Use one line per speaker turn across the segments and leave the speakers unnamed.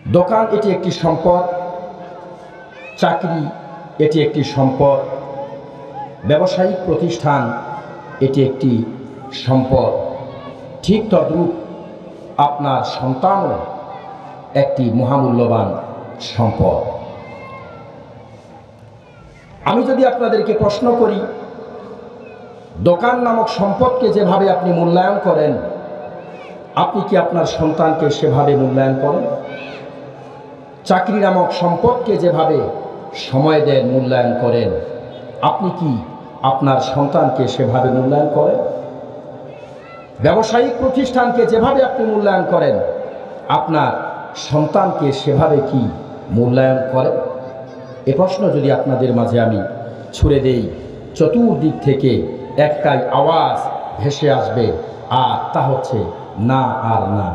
দোকান এটি একটি সম্পদ, চাকরি এটি একটি সম্পদ, ব্যবসায়িক প্রতিষ্ঠান এটি একটি সম্পদ। ঠিক তদ্রূপ আপনার সন্তানও একটি মহামূল্যবান সম্পদ। আমি যদি আপনাদেরকে প্রশ্ন করি, দোকান নামক সম্পদকে যেভাবে আপনি মূল্যায়ন করেন, আপনি কি আপনার সন্তানকে সেভাবে মূল্যায়ন করেন? চাকরি নামক সম্পদকে যেভাবে সময় দেন, মূল্যায়ন করেন, আপনি কি আপনার সন্তানকে সেভাবে মূল্যায়ন করেন? ব্যবসায়িক প্রতিষ্ঠানকে যেভাবে আপনি মূল্যায়ন করেন, আপনার সন্তানকে সেভাবে কি মূল্যায়ন করেন? এ প্রশ্ন যদি আপনাদের মাঝে আমি ছুড়ে দেই, চতুর্দিক থেকে একটাই আওয়াজ ভেসে আসবে, আর তা হচ্ছে না আর না।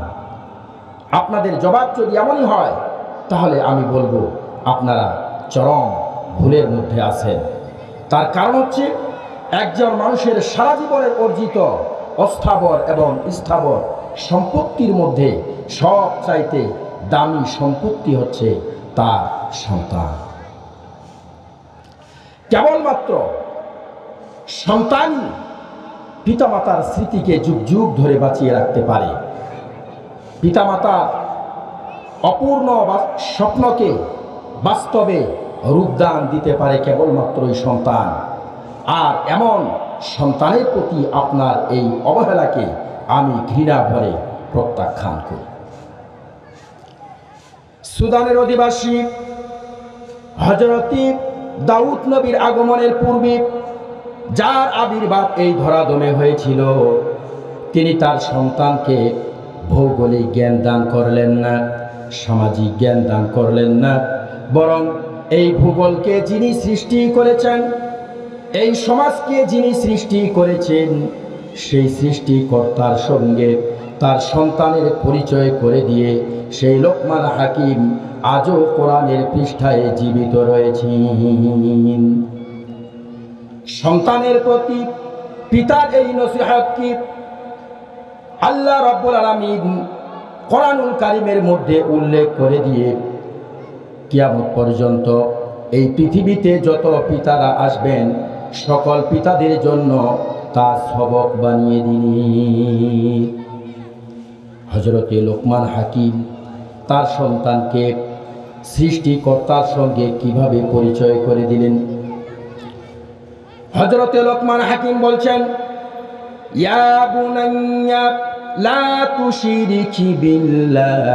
আপনাদের জবাব যদি এমনই হয়, তাহলে আমি বলবো আপনারা চরম ভুলের মধ্যে আছেন। তার কারণ হচ্ছে, একজন মানুষের সারা জীবনের অর্জিত অস্থাবর এবং স্থাবর সম্পত্তির মধ্যে সবচাইতে দামি সম্পত্তি হচ্ছে তার সন্তান। কেবলমাত্র সন্তানই পিতামাতার স্মৃতিকে যুগ যুগ ধরে বাঁচিয়ে রাখতে পারে। পিতামাতার অপূর্ণ স্বপ্নকে বাস্তবে রূপদান দিতে পারে কেবলমাত্রই সন্তান। আর এমন সন্তানের প্রতি আপনার এই অবহেলাকে আমি ঘৃণা ভরে প্রত্যাখ্যান করি। সুদানের অধিবাসী হযরত দাউদ নবীর আগমনের পূর্বে, যার আবির্ভাব এই ধরাধামে হয়েছিল, তিনি তার সন্তানকে ভৌগোলিক জ্ঞান দান করলেন না, সামাজিক জ্ঞান দান করলেন না, বরং এই ভূগোলকে যিনি সৃষ্টি করেছেন, এই সমাজকে যিনি সৃষ্টি করেছেন, সেই সৃষ্টিকর্তার সঙ্গে তার সন্তানের পরিচয় করে দিয়ে সেই লোকমান হাকিম আজও কোরআনের পৃষ্ঠায় জীবিত রয়েছেন। সন্তানের প্রতি পিতার এই নসিহত কি আল্লাহ রাব্বুল আলামিন কোরআনুল কারীমের মধ্যে উল্লেখ করে দিয়ে কিয়ামত পর্যন্ত এই পৃথিবীতে যত পিতারা আসবেন, সকল পিতাদের জন্য তা সবক বানিয়ে দিলেন। হযরতে লোকমান হাকিম তার সন্তানকে সৃষ্টিকর্তার সঙ্গে কিভাবে পরিচয় করে দিলেন। হযরতে লোকমান হাকিম বলছেন, ইয়া বুনাইয়া লা তুশরিকি বিল্লাহ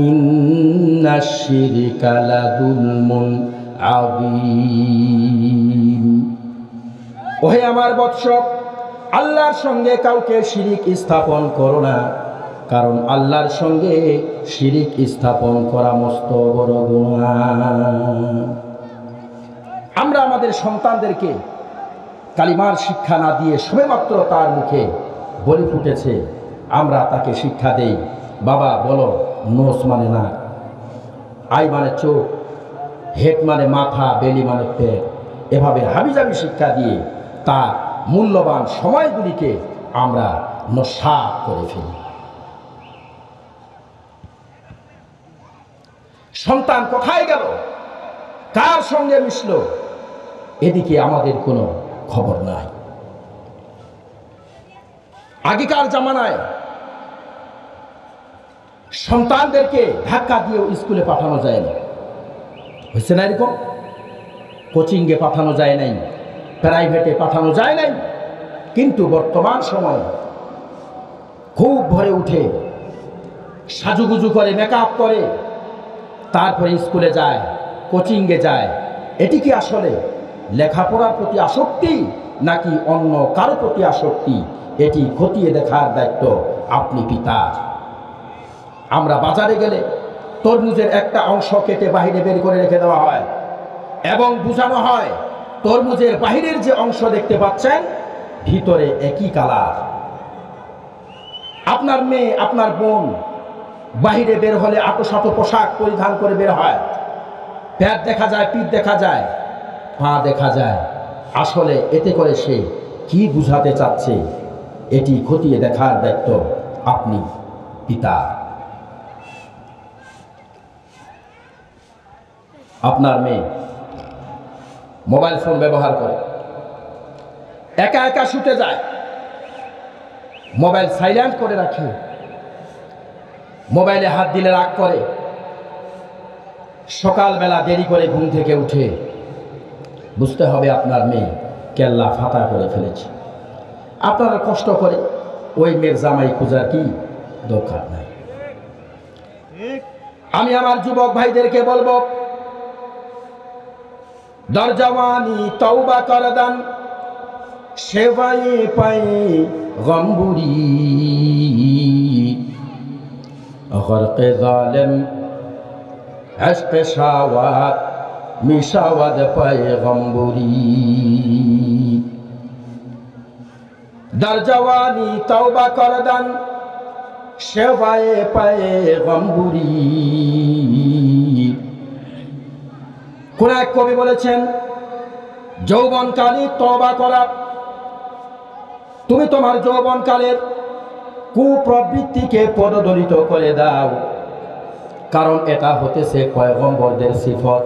ইন্নাশ শিরকা লাযুলমুন আযীম। ওহে আমার বৎস, আল্লাহর সঙ্গে কাউকে শিরিক স্থাপন করো না, কারণ আল্লাহর সঙ্গে শিরিক স্থাপন করা মস্ত বড় গুনাহ। আমরা আমাদের সন্তানদেরকে কালিমার শিক্ষা না দিয়ে সবেমাত্র তার মুখে বলি ফুটেছে, আমরা তাকে শিক্ষা দেই, বাবা বলো, নোস মানে না, আই মানে চোখ, হেড মানে মাথা, বেলি মানে পেট, এভাবে হাবিজাবি শিক্ষা দিয়ে তার মূল্যবান সময়গুলিকে আমরা নস্যাৎ করে ফেলি। সন্তান কোথায় গেল, কার সঙ্গে মিশল, এদিকে আমাদের কোনো খবর নাই। আগেকার জামানায় সন্তানদেরকে ধাক্কা দিয়েও স্কুলে পাঠানো যায় না, হয়েছে না এরকম? কোচিংয়ে পাঠানো যায় নাই, প্রাইভেটে পাঠানো যায় নাই। কিন্তু বর্তমান সময়ে খুব ভরে উঠে, সাজুগুজু করে, মেকআপ করে, তারপরে স্কুলে যায়, কোচিংয়ে যায়। এটি কি আসলে লেখাপড়ার প্রতি আসক্তি নাকি অন্য কারো প্রতি আসক্তি? এটি খতিয়ে দেখার দায়িত্ব আপনি পিতার। আমরা বাজারে গেলে তরমুজের একটা অংশ কেটে বাহিরে বের করে রেখে দেওয়া হয় এবং বোঝানো হয়, তরমুজের বাহিরের যে অংশ দেখতে পাচ্ছেন, ভিতরে একই কালার। আপনার মেয়ে, আপনার বোন বাহিরে বের হলে আঁটো পোশাক পরিধান করে বের হয়, পেট দেখা যায়, পিঠ দেখা যায়, পা দেখা যায়। আসলে এতে করে সে কি বুঝাতে চাচ্ছে, এটি খতিয়ে দেখার দায়িত্ব আপনি পিতা। আপনার মেয়ে মোবাইল ফোন ব্যবহার করে, একা একা শুতে যায়, মোবাইল সাইলেন্ট করে রাখে, মোবাইলে হাত দিলে রাগ করে, সকালবেলা দেরি করে ঘুম থেকে উঠে, বুঝতে হবে আপনার মেয়ে কেল্লা ফাতা করে ফেলেছে। আপনারা কষ্ট করে ওই মেয়ের জামাই খোঁজার কি দরকার নাই। আমি আমার যুবক ভাইদেরকে বলবো, দরজাওয়ানি তওবা করদান সেবায়ে পায়ে গম্বুরি গরকে জালেম আশকে শাওয়াত মিশাওয়াদ পায়ে গম্বুরি। দরজাওয়ানি তওবা করদান সেবায়ে পায়ে গম্বুরি। কোন এক কবি বলেছেন, যৌবনকালে তওবা করা। তুমি তোমার যৌবনকালের কুপ্রবৃত্তিকে পদদলিত করে দাও, কারণ এটা হতেছে পয়গম্বরদের সিফত।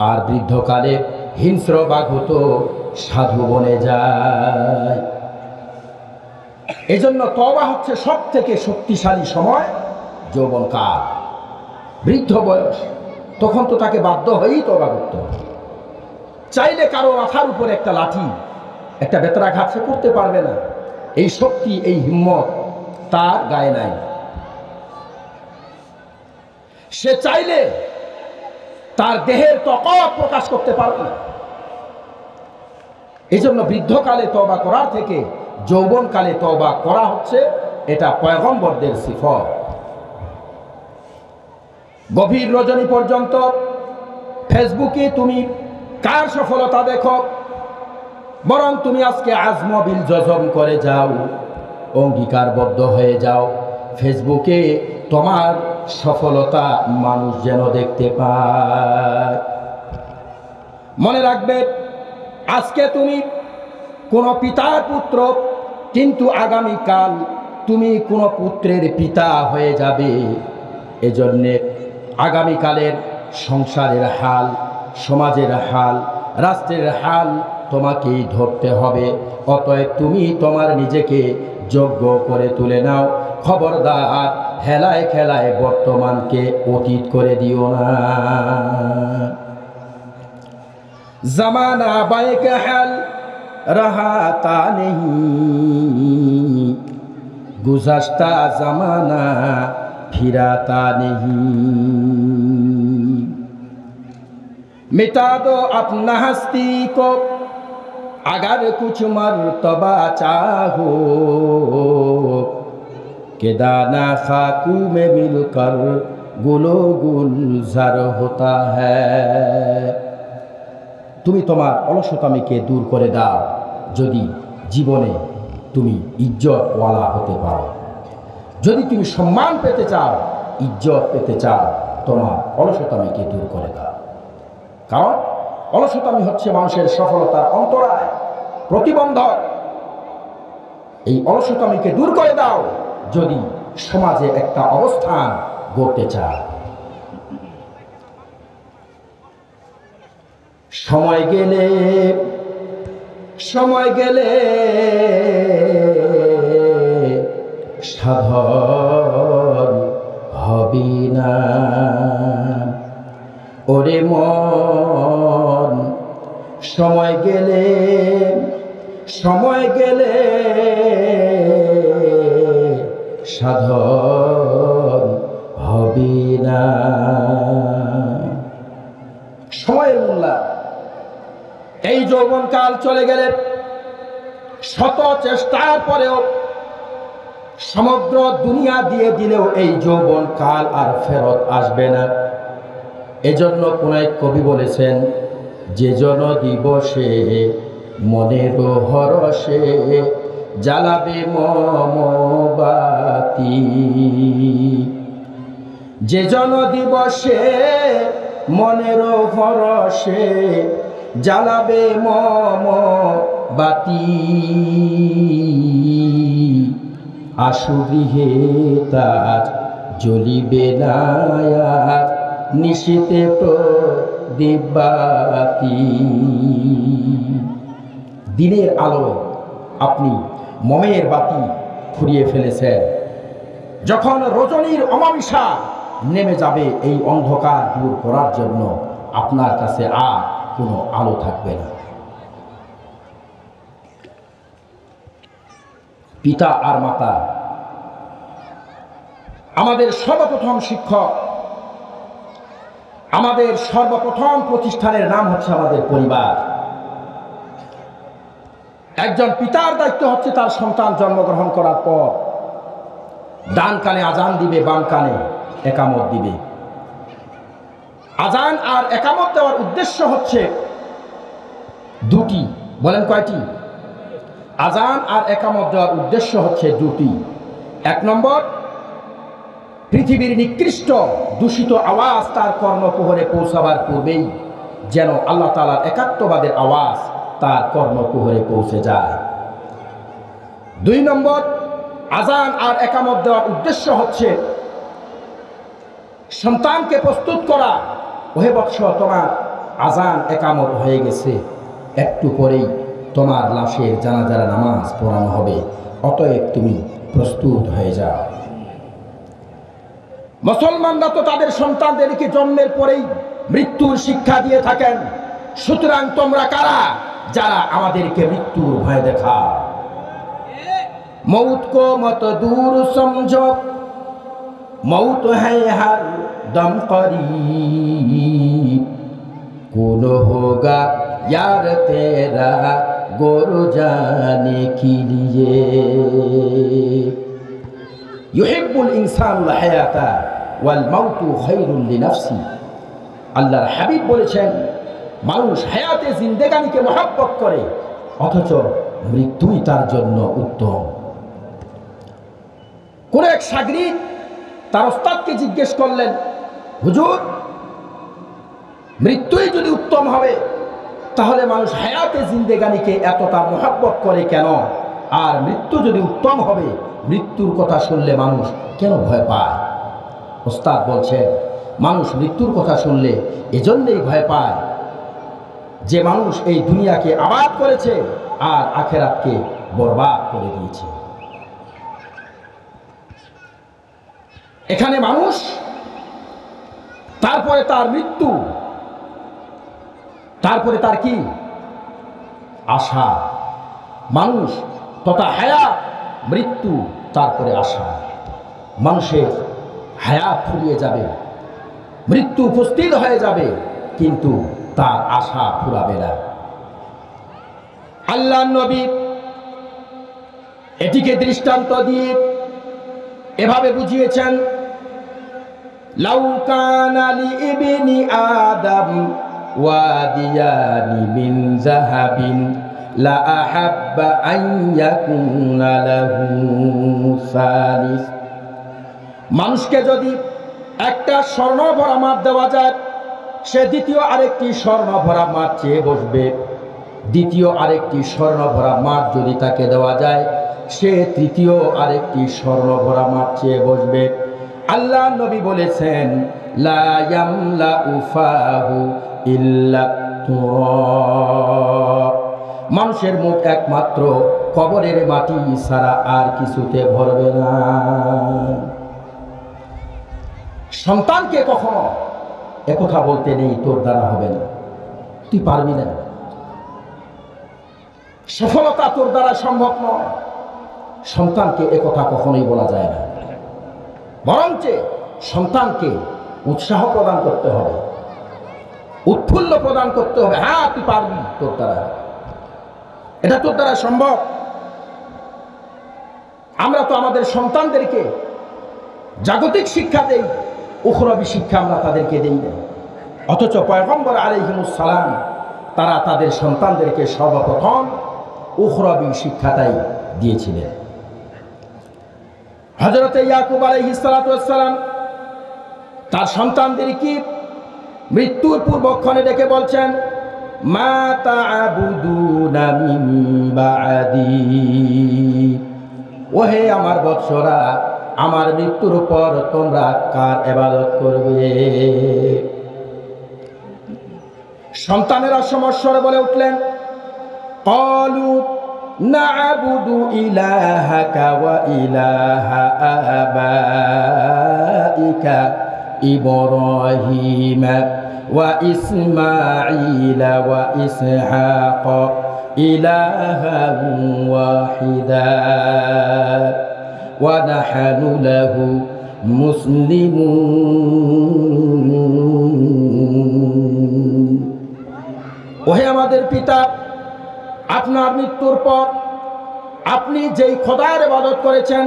আর বৃদ্ধকালে হিংস্র বাঘত সাধু বনে যায়। এজন্য তওবা হচ্ছে সব থেকে শক্তিশালী সময় যৌবনকাল। বৃদ্ধ বয়স, তখন তো তাকে বাধ্য হয়েই তওবা করতে হবে। চাইলে কারো মাথার উপরে একটা লাঠি, একটা বেতরাঘাত সে করতে পারবে না। এই শক্তি, এই হিম্মত তার গায়ে নাই। সে চাইলে তার দেহের তকওয়া প্রকাশ করতে পারবে না। এই জন্য বৃদ্ধকালে তওবা করার থেকে যৌবনকালে তওবা করা হচ্ছে, এটা পয়গম্বরদের সিফত। গভীর রজনী পর্যন্ত ফেসবুকে তুমি কার সফলতা দেখো, বরং তুমি আজকে আজম বিল জজম করে যাও, অঙ্গীকারবদ্ধ হয়ে যাও, ফেসবুকে তোমার সফলতা মানুষ যেন দেখতে পায়। মনে রাখবে, আজকে তুমি কোনো পিতার পুত্র, কিন্তু আগামীকাল তুমি কোনো পুত্রের পিতা হয়ে যাবে। এজন্যে আগামীকালের সংসারের হাল, সমাজের হাল, রাষ্ট্রের হাল তোমাকেই ধরতে হবে। অতএব তুমি তোমার নিজেকে যোগ্য করে তুলে নাও। খবরদার হেলায় খেলায় বর্তমানকে অতীত করে দিও না। জামানা বায়েকে হাল রহা তা নেহি, গুজাশতা জামানা ফিরাতা নেহি। मिटा दो अपना हस्ती को अगर कुछ मर्तबा चाहो, के दाना खाकू में मिलकर गुलो गुलजार होता है। তুমি তোমার অলসতামিকে দূর করে দাও যদি জীবনে তুমি ইজ্জতওয়ালা হতে পারো। যদি তুমি সম্মান পেতে চাও, ইজ্জত পেতে চাও, তোমার অলসতামিকে দূর করে দাও। কারণ অলসতামি হচ্ছে মানুষের সফলতার অন্তরায়, প্রতিবন্ধক। এই অলসতামিকে দূর করে দাও যদি সমাজে একটা অবস্থান গড়তে চাও। সময় গেলে সাধন হবি না। ওরে মন, সময় গেলে সাধন হবি না। সময়ের মূল্য। এই যৌবনকাল চলে গেলে শত চেষ্টার পরেও, সমগ্র দুনিয়া দিয়ে দিলেও এই যৌবনকাল আর ফেরত আসবে না। এজন্য কোন এক কবি বলেছেন, যে জন দিবসে মনের হরষে জ্বালাবে মমবাতি। যে জন দিবসে মনের হরষে জ্বালাবে মমবাতি, আশু গৃহে তার জ্বলিবে না আর নিশীতে প্রদীপবাতি। দিনের আলোয় আপনি মোমের বাতি ফুরিয়ে ফেলেছেন। যখন রজনীর অমাবস্যা নেমে যাবে, এই অন্ধকার দূর করার জন্য আপনার কাছে আর কোনো আলো থাকবে না। পিতা আর মাতা আমাদের সর্বপ্রথম শিক্ষক, আমাদের সর্বপ্রথম প্রতিষ্ঠানের নাম হচ্ছে আমাদের পরিবার। একজন পিতার দায়িত্ব হচ্ছে তার সন্তান জন্মগ্রহণ করার পর ডান কানে আজান দিবে, বাম কানে একামত দিবে। আজান আর একামত দেওয়ার উদ্দেশ্য হচ্ছে দুটি। বলেন কয়টি? আজান আর একামত দেওয়ার উদ্দেশ্য হচ্ছে দুটি। এক নম্বর, পৃথিবীর নিকৃষ্ট দূষিত আওয়াজ তার কর্ণকুহরে পৌঁছাবার পূর্বেই যেন আল্লাহ তাআলার একাত্মবাদের আওয়াজ তার কর্ণকুহরে পৌঁছে যায়। দুই নম্বর, আজান আর একামত দেওয়ার উদ্দেশ্য হচ্ছে সন্তানকে প্রস্তুত করা। ওহে বৎস, তোমার আজান একামত হয়ে গেছে, একটু পরেই তোমার লাশের জানাজার নামাজ পড়ানো হবে, অতএব তুমি প্রস্তুত হয়ে যাও। মুসলমানরা তো তাদের সন্তানদেরকে জন্মের পরেই মৃত্যুর শিক্ষা দিয়ে থাকেন। সুতরাং তোমরা কারা যারা আমাদেরকে মৃত্যুর ভয় দেখাও? मौत को मत दूर समझो, मौत है हर दम करीब, कौन होगा यार तेरा गोर जाने के लिए। युहिब्बुल इंसानुल हयाता ওয়াল মাউতু খায়রুল লিনাফসি। আল্লাহর হাবিব বলেছেন, মানুষ হায়াতে জিন্দেগানিকে মহব্বত করে, অথচ মৃত্যুই তার জন্য উত্তম। কোন এক শাগরিদ তার ওস্তাদকে জিজ্ঞেস করলেন, হুজুর, মৃত্যুই যদি উত্তম হবে তাহলে মানুষ হায়াতে জিন্দেগানিকে এতটা মহব্বত করে কেন? আর মৃত্যু যদি উত্তম হবে, মৃত্যুর কথা শুনলে মানুষ কেন ভয় পায়? ওস্তাদ বলছেন, মানুষ মৃত্যুর কথা শুনলে এজন্যই ভয় পায় যে মানুষ এই দুনিয়াকে আবাদ করেছে আর আখিরাতকে বরবাদ করে দিয়েছে। এখানে মানুষ, তারপরে তার মৃত্যু, তারপরে তার কি আশা। মানুষ তথা হায়াত, মৃত্যু, তারপরে আশা। মানুষের হায়াত ফুরিয়ে যাবে, মৃত্যু উপস্থিত হয়ে যাবে, কিন্তু তার আশা ফুরাবে না। আল্লাহর নবী এটিকে দৃষ্টান্ত দিয়ে এভাবে বুঝিয়েছেন, লাউ কানা লিইবনি আদম ওয়াদিয়ানি মিন যাহাবিন লা আহাব্বা আন ইয়াকুনা লাহু সালিস। মানুষকে যদি একটা স্বর্ণ ভরা মাঠ দেওয়া যায়, সে দ্বিতীয় আরেকটি স্বর্ণ ভরা মাঠ চেয়ে বসবে। দ্বিতীয় আরেকটি স্বর্ণ ভরা মাঠ যদি তাকে দেওয়া যায়, সে তৃতীয় আরেকটি স্বর্ণ ভরা মাঠ চেয়ে বসবে। আল্লাহ নবী বলেছেন, লা ইয়ামলাউ ফাহু ইল্লা তুরাব। মানুষের মুখ একমাত্র কবরের মাটি ছাড়া আর কিছুতে ভরবে না। সন্তানকে কখনো একথা বলতে নেই, তোর দ্বারা হবে না, তুই পারবি না, সফলতা তোর দ্বারা সম্ভব নয়। সন্তানকে একথা কখনোই বলা যায় না, বরঞ্চ সন্তানকে উৎসাহ প্রদান করতে হবে, উৎফুল্ল প্রদান করতে হবে। হ্যাঁ, তুই পারবি, তোর দ্বারা, এটা তোর দ্বারা সম্ভব। আমরা তো আমাদের সন্তানদেরকে জাগতিক শিক্ষা দেই, উখরাবী শিক্ষা আমরা তাদেরকে দেই না। অথচ পয়গম্বর আলাইহিমুস সালাম তারা তাদের সন্তানদেরকে সর্বপ্রথম উখরাবী শিক্ষাটাই দিয়েছিলেন। হযরত ইয়াকুব আলাইহিস সালাতু ওয়াস সালাম তার সন্তানদেরকে মৃত্যুর পূর্বক্ষণে ডেকে বলছেন, মা তা'বুদুনা মিন বা'দি। ওহে আমার বৎসরা, আমার মৃত্যুর পর তোমরা কার ইবাদত করবে? সন্তানেরা সমস্যারে বলে উঠলেন, ক্বালু না'বুদু ইলাহাকা ওয়া ইলাহা আবাইকা ইব্রাহিম ওয়া ইসমাঈল ওয়া ইসহাক ইলাহান ওয়াহিদা ওয়া নাহনু লাহু মুসলিমুন। ওহে আমাদের পিতা, আপনার মৃত্যুর পর আপনি যেই খোদার ইবাদত করেছেন,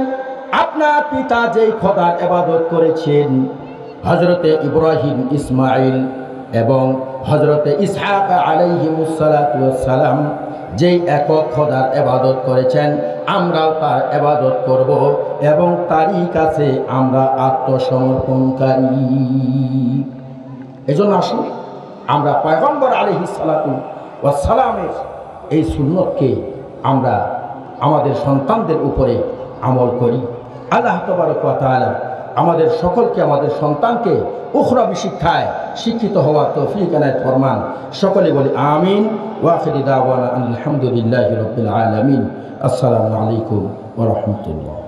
আপনার পিতা যেই খোদার ইবাদত করেছেন, হযরতে ইব্রাহিম, ইসমাঈল এবং হযরতে ইসহাক আলাইহিমুস সালাতু ওয়াস সালাম যেই একক খোদার ইবাদত করেছেন, আমরাও তার ইবাদত করব এবং তারই কাছে আমরা আত্মসমর্পণকারী। এজন্য আসুন আমরা পয়গম্বর আলাইহিস সালাতু ওয়াস সালামের এই সুন্নতকে আমরা আমাদের সন্তানদের উপরে আমল করি। আল্লাহ তাবারক ওয়া তাআলা আমাদের সকলকে, আমাদের সন্তানকে উখরাবি শিক্ষায় শিক্ষিত হওয়ার তৌফিক এনায়েত ফরমান। সকলে বলি আমিন। ওয়া আখিরু দাওয়ানা আলহামদুলিল্লাহি রাব্বিল আলামিন। আসসালামু আলাইকুম ওয়া রাহমাতুল্লাহ।